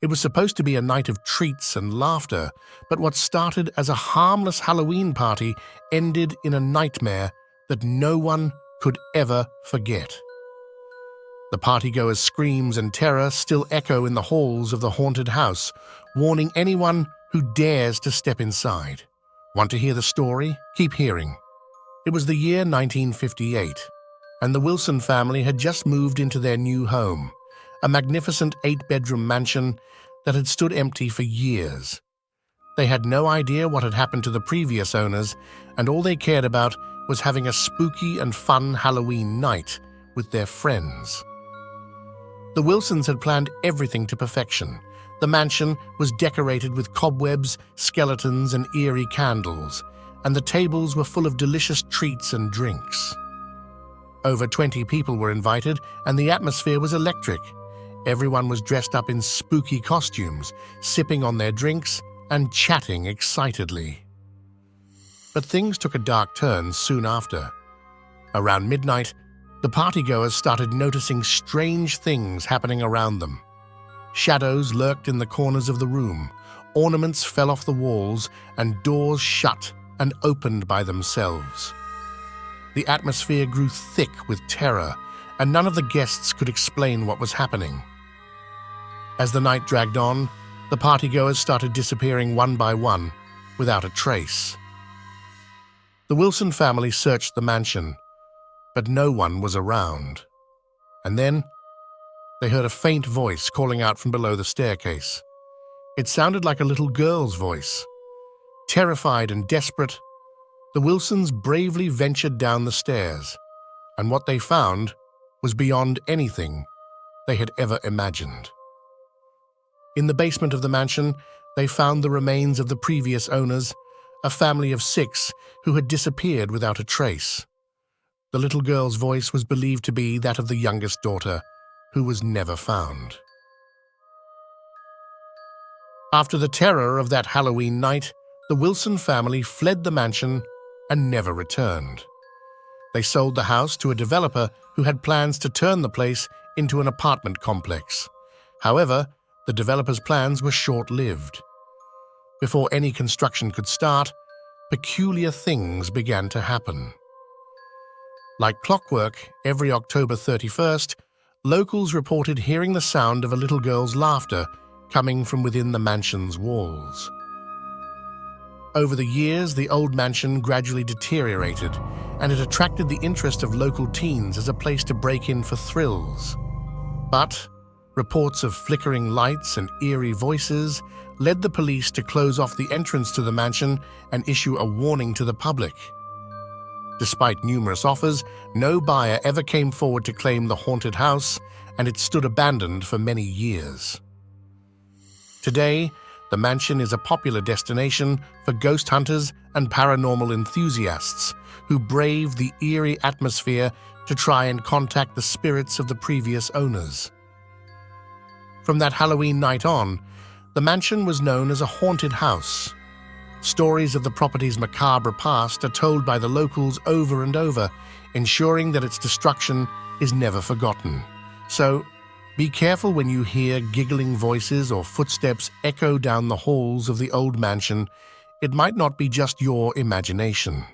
It was supposed to be a night of treats and laughter, but what started as a harmless Halloween party ended in a nightmare that no one could ever forget. The partygoers' screams and terror still echo in the halls of the haunted house, warning anyone who dares to step inside. Want to hear the story? Keep hearing. It was the year 1958, and the Wilson family had just moved into their new home, a magnificent 8-bedroom mansion that had stood empty for years. They had no idea what had happened to the previous owners, and all they cared about was having a spooky and fun Halloween night with their friends. The Wilsons had planned everything to perfection. The mansion was decorated with cobwebs, skeletons, and eerie candles, and the tables were full of delicious treats and drinks. Over 20 people were invited, and the atmosphere was electric. Everyone was dressed up in spooky costumes, sipping on their drinks and chatting excitedly. But things took a dark turn soon after. Around midnight, the partygoers started noticing strange things happening around them. Shadows lurked in the corners of the room, ornaments fell off the walls, and doors shut and opened by themselves. The atmosphere grew thick with terror, and none of the guests could explain what was happening. As the night dragged on, the partygoers started disappearing one by one, without a trace. The Wilson family searched the mansion, but no one was around. And then they heard a faint voice calling out from below the staircase. It sounded like a little girl's voice. Terrified and desperate, the Wilsons bravely ventured down the stairs, and what they found was beyond anything they had ever imagined. In the basement of the mansion, they found the remains of the previous owners, a family of 6 who had disappeared without a trace. The little girl's voice was believed to be that of the youngest daughter, who was never found. After the terror of that Halloween night, the Wilson family fled the mansion and never returned. They sold the house to a developer who had plans to turn the place into an apartment complex. However, the developer's plans were short-lived. Before any construction could start, peculiar things began to happen. Like clockwork, every October 31st, locals reported hearing the sound of a little girl's laughter coming from within the mansion's walls. Over the years, the old mansion gradually deteriorated, and it attracted the interest of local teens as a place to break in for thrills. But reports of flickering lights and eerie voices led the police to close off the entrance to the mansion and issue a warning to the public. Despite numerous offers, no buyer ever came forward to claim the haunted house, and it stood abandoned for many years. Today, the mansion is a popular destination for ghost hunters and paranormal enthusiasts who brave the eerie atmosphere to try and contact the spirits of the previous owners. From that Halloween night on, the mansion was known as a haunted house. Stories of the property's macabre past are told by the locals over and over, ensuring that its destruction is never forgotten. So, be careful when you hear giggling voices or footsteps echo down the halls of the old mansion. It might not be just your imagination.